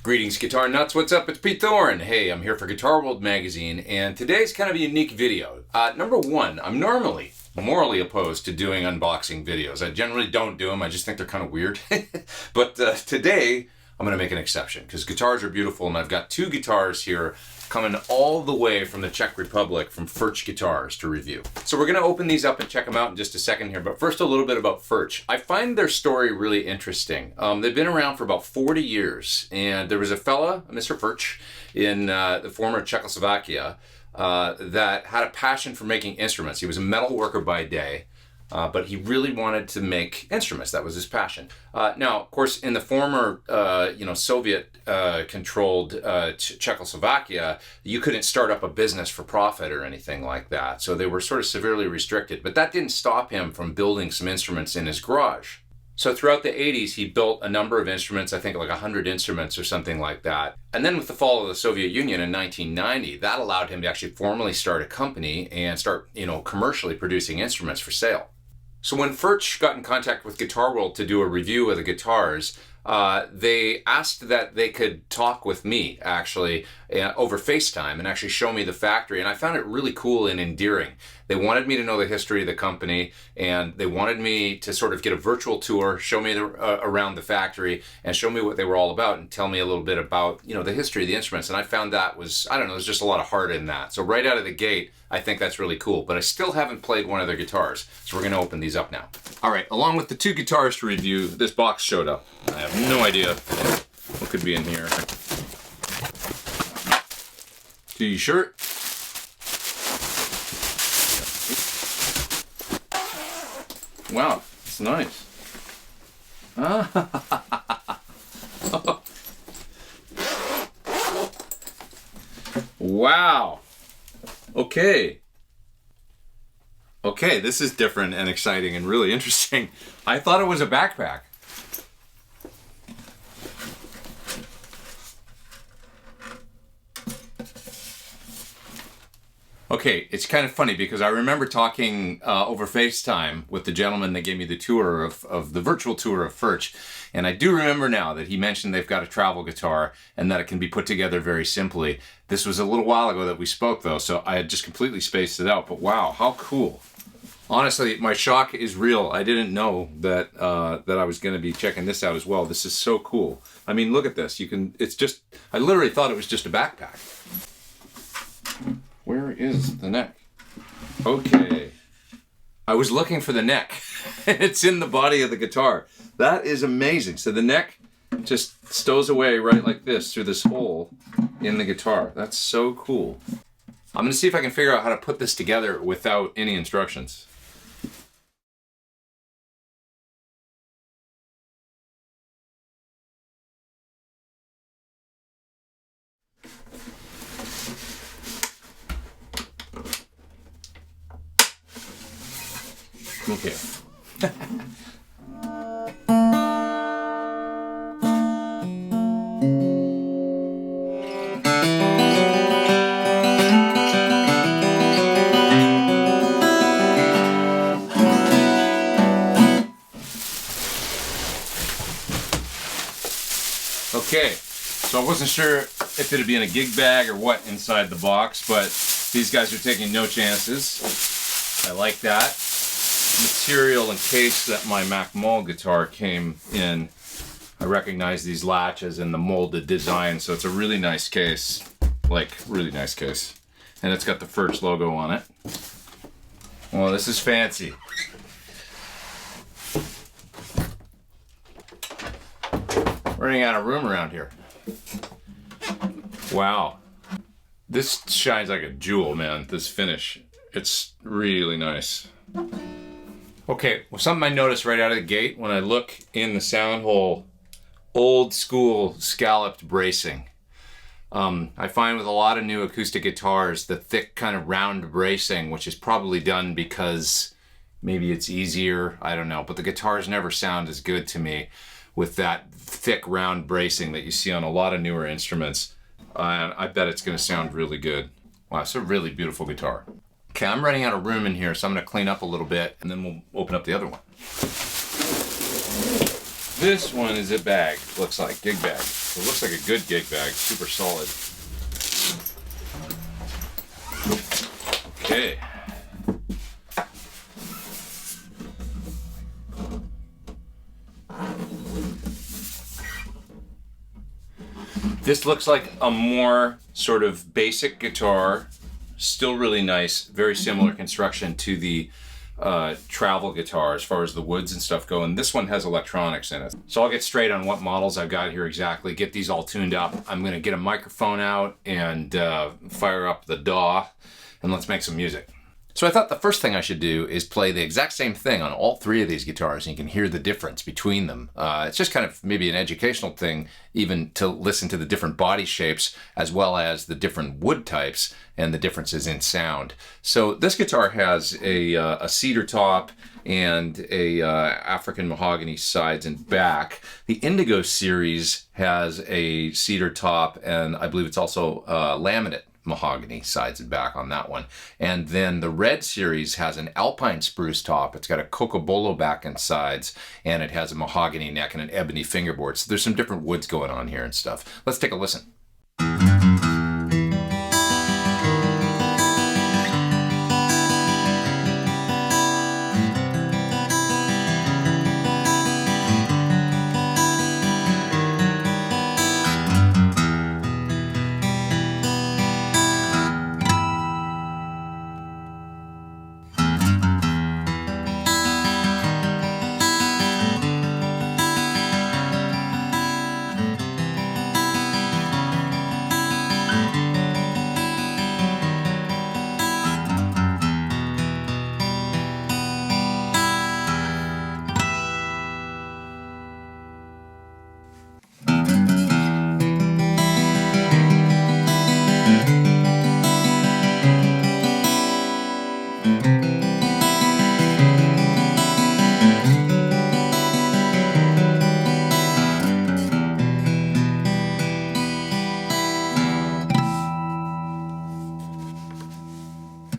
Greetings, Guitar Nuts. What's up? It's Pete Thorn. Hey, I'm here for Guitar World Magazine, and today's kind of a unique video. Number one, I'm normally morally opposed to doing unboxing videos. I generally don't do them. I just think they're kind of weird. But today, I'm going to make an exception because guitars are beautiful, and I've got two guitars here coming all the way from the Czech Republic from FURCH Guitars to review. So we're going to open these up and check them out in just a second here, but first a little bit about FURCH. I find their story really interesting. They've been around for about 40 years, and there was a fella, Mr. FURCH, in the former Czechoslovakia that had a passion for making instruments. He was a metal worker by day, but he really wanted to make instruments. That was his passion. Now, of course, in the former, Soviet-controlled Czechoslovakia, you couldn't start up a business for profit or anything like that. So they were sort of severely restricted. But that didn't stop him from building some instruments in his garage. So throughout the 80s, he built a number of instruments, I think like 100 instruments or something like that. And then with the fall of the Soviet Union in 1990, that allowed him to actually formally start a company and start, commercially producing instruments for sale. So when FURCH got in contact with Guitar World to do a review of the guitars, they asked that they could talk with me, actually, over FaceTime and actually show me the factory. And I found it really cool and endearing. They wanted me to know the history of the company, and they wanted me to sort of get a virtual tour, show me around the factory, and show me what they were all about, and tell me a little bit about, the history of the instruments. And I found that was, there's just a lot of heart in that. So right out of the gate, I think that's really cool. But I still haven't played one of their guitars, so we're going to open these up now. All right, along with the two guitars to review, this box showed up. I have no idea what could be in here. T-shirt. Wow, it's nice. Wow. Okay, this is different and exciting and really interesting. I thought it was a backpack. Okay, it's kind of funny because I remember talking over FaceTime with the gentleman that gave me the tour of the virtual tour of FURCH, and I do remember now that he mentioned they've got a travel guitar and that it can be put together very simply. This was a little while ago that we spoke though, so I had just completely spaced it out, but wow, how cool. Honestly, my shock is real. I didn't know that that I was going to be checking this out as well. This is so cool. I mean, look at this. I literally thought it was just a backpack. Where is the neck? Okay. I was looking for the neck. It's in the body of the guitar. That is amazing. So the neck just stows away right like this through this hole in the guitar. That's so cool. I'm going to see if I can figure out how to put this together without any instructions. Okay. Okay, so I wasn't sure if it'd be in a gig bag or what inside the box, but these guys are taking no chances. I like that. Material and case that my Mac Mull guitar came in. I recognize these latches and the molded design, so it's a really nice case. Like, really nice case. And it's got the FURCH logo on it. Well, this is fancy. Running out of room around here. Wow. This shines like a jewel, man, this finish. It's really nice. Okay, well, something I noticed right out of the gate when I look in the sound hole, old school scalloped bracing. I find with a lot of new acoustic guitars, the thick kind of round bracing, which is probably done because maybe it's easier, I don't know, but the guitars never sound as good to me with that thick round bracing that you see on a lot of newer instruments. I bet it's going to sound really good. Wow, it's a really beautiful guitar. Okay, I'm running out of room in here, so I'm going to clean up a little bit, and then we'll open up the other one. This one is a bag, looks like, gig bag. So it looks like a good gig bag, super solid. Okay. This looks like a more sort of basic guitar, still really nice, very similar construction to the travel guitar as far as the woods and stuff go, and this one has electronics in it. So I'll get straight on what models I've got here exactly, get these all tuned up. I'm going to get a microphone out and fire up the DAW, and let's make some music. So I thought the first thing I should do is play the exact same thing on all three of these guitars, and you can hear the difference between them. It's just kind of maybe an educational thing, even to listen to the different body shapes as well as the different wood types and the differences in sound. So this guitar has a cedar top and a African mahogany sides and back. The Indigo series has a cedar top, and I believe it's also laminate mahogany sides and back on that one. And then the Red series has an Alpine spruce top. It's got a cocobolo back and sides, and it has a mahogany neck and an ebony fingerboard. So there's some different woods going on here and stuff. Let's take a listen.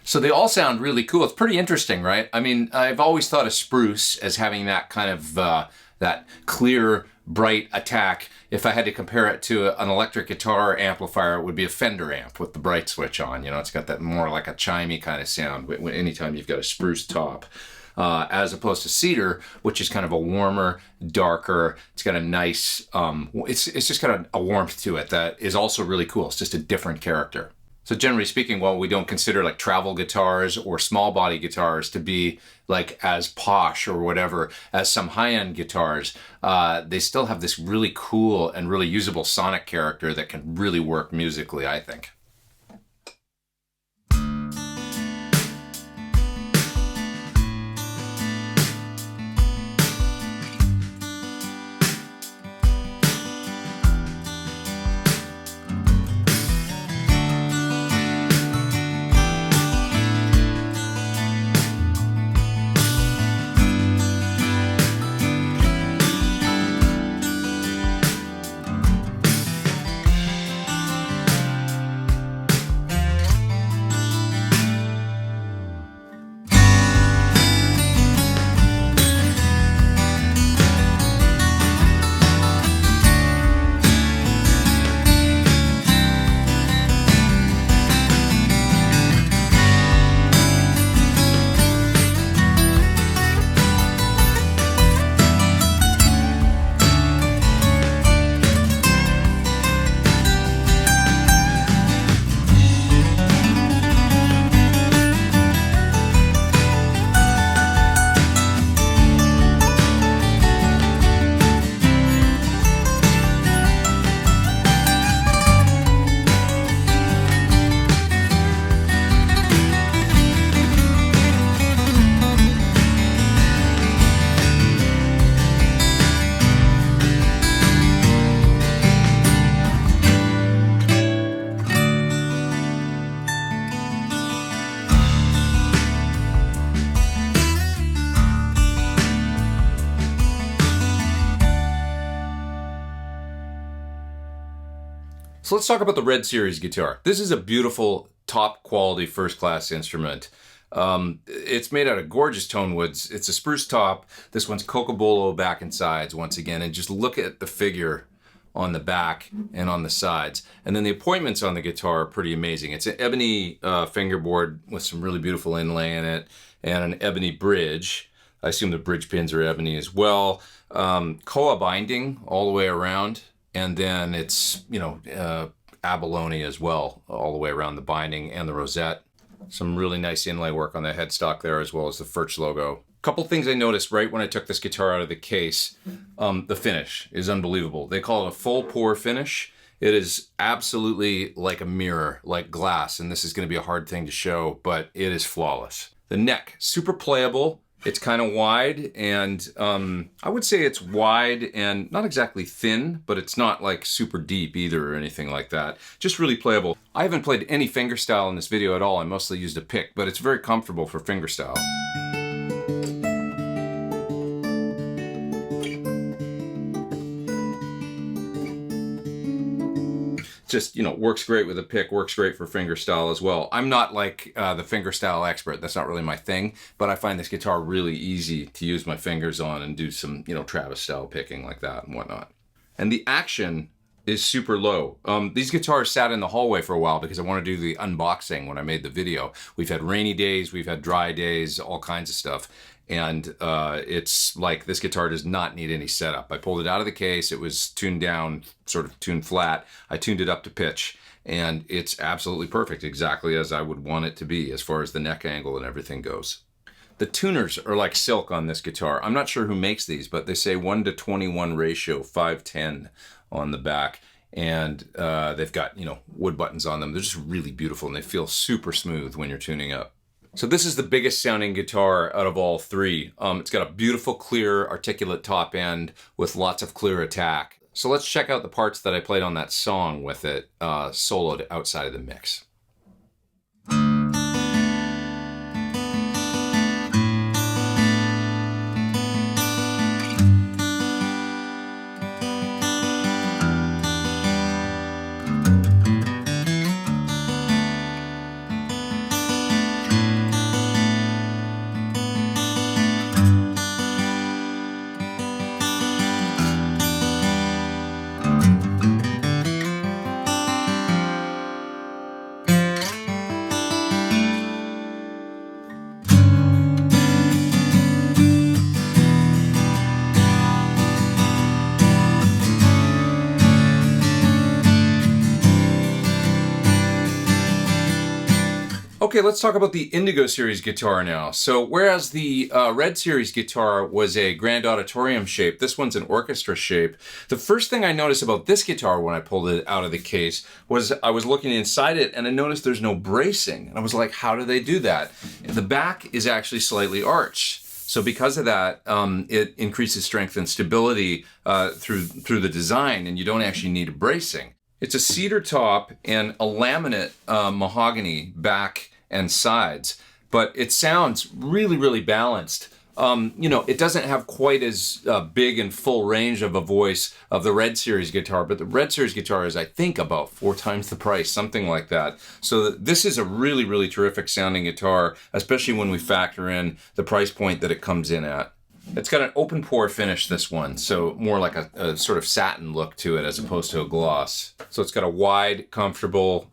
So they all sound really cool. It's pretty interesting, right? I mean, I've always thought of spruce as having that kind of, that clear, bright attack. If I had to compare it to an electric guitar amplifier, it would be a Fender amp with the bright switch on. You know, it's got that more like a chimey kind of sound anytime you've got a spruce top. As opposed to cedar, which is kind of a warmer, darker, it's got a nice, it's just got a warmth to it that is also really cool. It's just a different character. So generally speaking, while we don't consider like travel guitars or small body guitars to be like as posh or whatever as some high-end guitars, they still have this really cool and really usable sonic character that can really work musically, I think. So let's talk about the Red Series guitar. This is a beautiful, top quality, first class instrument. It's made out of gorgeous tone woods. It's a spruce top. This one's cocobolo back and sides once again. And just look at the figure on the back and on the sides. And then the appointments on the guitar are pretty amazing. It's an ebony fingerboard with some really beautiful inlay in it and an ebony bridge. I assume the bridge pins are ebony as well. Koa binding all the way around. And then it's, you know, abalone as well, all the way around the binding and the rosette. Some really nice inlay work on the headstock there, as well as the FURCH logo. Couple things I noticed right when I took this guitar out of the case. The finish is unbelievable. They call it a full pour finish. It is absolutely like a mirror, like glass, and this is going to be a hard thing to show, but it is flawless. The neck, super playable. It's kind of wide, and I would say it's wide and not exactly thin, but it's not like super deep either or anything like that. Just really playable. I haven't played any fingerstyle in this video at all. I mostly used a pick, but it's very comfortable for fingerstyle. Just, you know, works great with a pick, works great for fingerstyle as well. I'm not like the fingerstyle expert. That's not really my thing, but I find this guitar really easy to use my fingers on and do some, you know, Travis style picking like that and whatnot. And the action is super low. These guitars sat in the hallway for a while because I wanted to do the unboxing when I made the video. We've had rainy days, we've had dry days, all kinds of stuff. And it's like this guitar does not need any setup. I pulled it out of the case. It was tuned down, sort of tuned flat. I tuned it up to pitch, and it's absolutely perfect, exactly as I would want it to be as far as the neck angle and everything goes. The tuners are like silk on this guitar. I'm not sure who makes these, but they say 1:21 ratio, 510 on the back. And they've got, you know, wood buttons on them. They're just really beautiful, and they feel super smooth when you're tuning up. So this is the biggest sounding guitar out of all three. It's got a beautiful, clear, articulate top end with lots of clear attack. So let's check out the parts that I played on that song with it soloed outside of the mix. Okay, let's talk about the Indigo series guitar now. So whereas the Red series guitar was a grand auditorium shape, this one's an orchestra shape. The first thing I noticed about this guitar when I pulled it out of the case was I was looking inside it and I noticed there's no bracing. And I was like, how do they do that? The back is actually slightly arched. So because of that, it increases strength and stability through the design, and you don't actually need a bracing. It's a cedar top and a laminate mahogany back and sides, but it sounds really, really balanced. You know, it doesn't have quite as big and full range of a voice of the Red series guitar, but the Red series guitar is, I think, about 4 times the price, something like that. So this is a really, really terrific sounding guitar, especially when we factor in the price point that it comes in at. It's got an open pour finish, this one, so more like a sort of satin look to it as opposed to a gloss. So it's got a wide, comfortable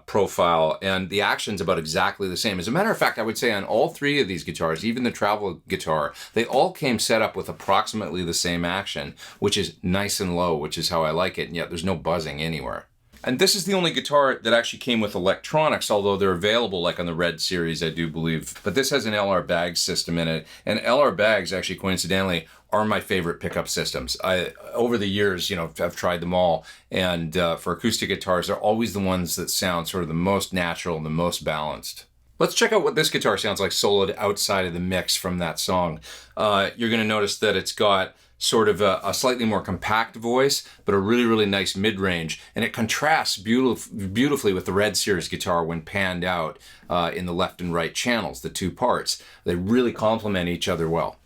profile, and the action's about exactly the same. As a matter of fact, I would say on all three of these guitars, even the travel guitar, they all came set up with approximately the same action, which is nice and low, which is how I like it, and yet there's no buzzing anywhere. And this is the only guitar that actually came with electronics, although they're available like on the Red series, I do believe. But this has an LR Baggs system in it. And LR Baggs, actually, coincidentally, are my favorite pickup systems. Over the years, you know, I've tried them all. And for acoustic guitars, they're always the ones that sound sort of the most natural and the most balanced. Let's check out what this guitar sounds like soloed outside of the mix from that song. You're going to notice that it's got sort of a slightly more compact voice, but a really, really nice mid-range. And it contrasts beautifully with the Red series guitar when panned out in the left and right channels, the two parts. They really complement each other well.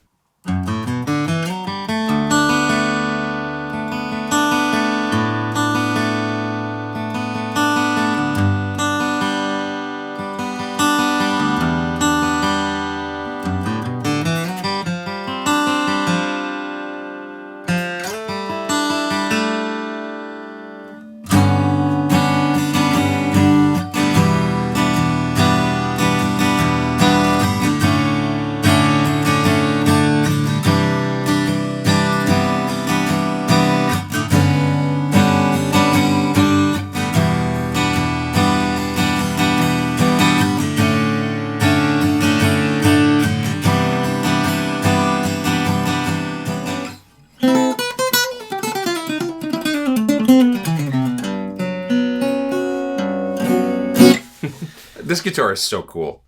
This guitar is so cool.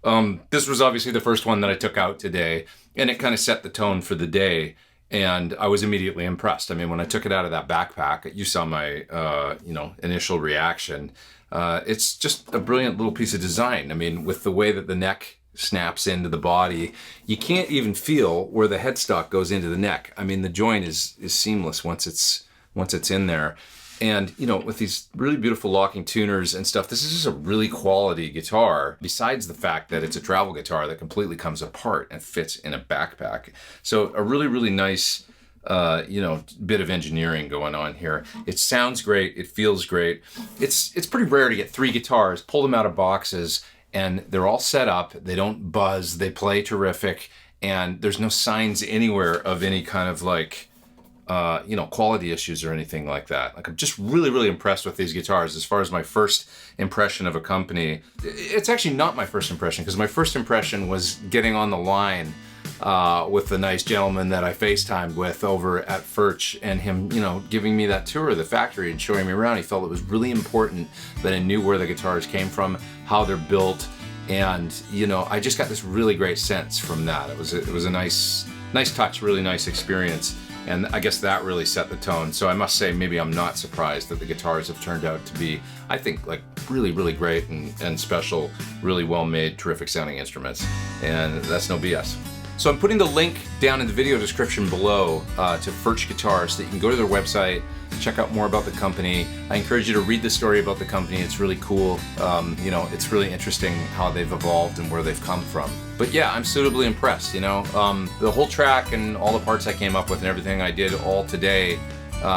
This was obviously the first one that I took out today, and it kind of set the tone for the day, and I was immediately impressed. I mean, when I took it out of that backpack, you saw my, initial reaction. It's just a brilliant little piece of design. I mean, with the way that the neck snaps into the body, you can't even feel where the headstock goes into the neck. I mean, the joint is seamless once it's in there. And, with these really beautiful locking tuners and stuff, this is just a really quality guitar, besides the fact that it's a travel guitar that completely comes apart and fits in a backpack. So a really, really nice, bit of engineering going on here. It sounds great. It feels great. It's pretty rare to get 3 guitars, pull them out of boxes, and they're all set up. They don't buzz. They play terrific. And there's no signs anywhere of any kind of quality issues or anything like that. Like, I'm just really, really impressed with these guitars. As far as my first impression of a company, it's actually not my first impression, because my first impression was getting on the line with the nice gentleman that I FaceTimed with over at FURCH, and him, giving me that tour of the factory and showing me around. He felt it was really important that I knew where the guitars came from, how they're built, and I just got this really great sense from that. It was a nice touch, really nice experience. And I guess that really set the tone. So I must say, maybe I'm not surprised that the guitars have turned out to be, I think, like really, really great and special, really well-made, terrific sounding instruments. And that's no BS. So I'm putting the link down in the video description below to FURCH Guitars, so that you can go to their website, check out more about the company. I encourage you to read the story about the company. It's really cool. It's really interesting how they've evolved and where they've come from. But yeah, I'm suitably impressed, The whole track and all the parts I came up with and everything I did all today,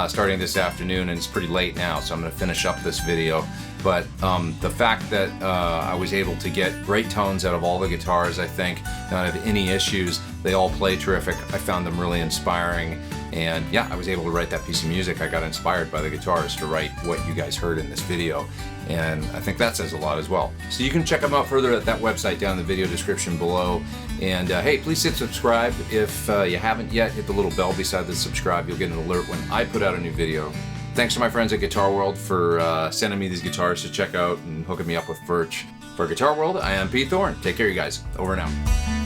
starting this afternoon, and it's pretty late now, so I'm gonna finish up this video. But the fact that I was able to get great tones out of all the guitars, I think, not have any issues, they all play terrific. I found them really inspiring. And yeah, I was able to write that piece of music. I got inspired by the guitars to write what you guys heard in this video. And I think that says a lot as well. So you can check them out further at that website down in the video description below. And hey, please hit subscribe. If you haven't yet, hit the little bell beside the subscribe. You'll get an alert when I put out a new video. Thanks to my friends at Guitar World for sending me these guitars to check out and hooking me up with FURCH. For Guitar World, I am Pete Thorn. Take care, you guys. Over and out.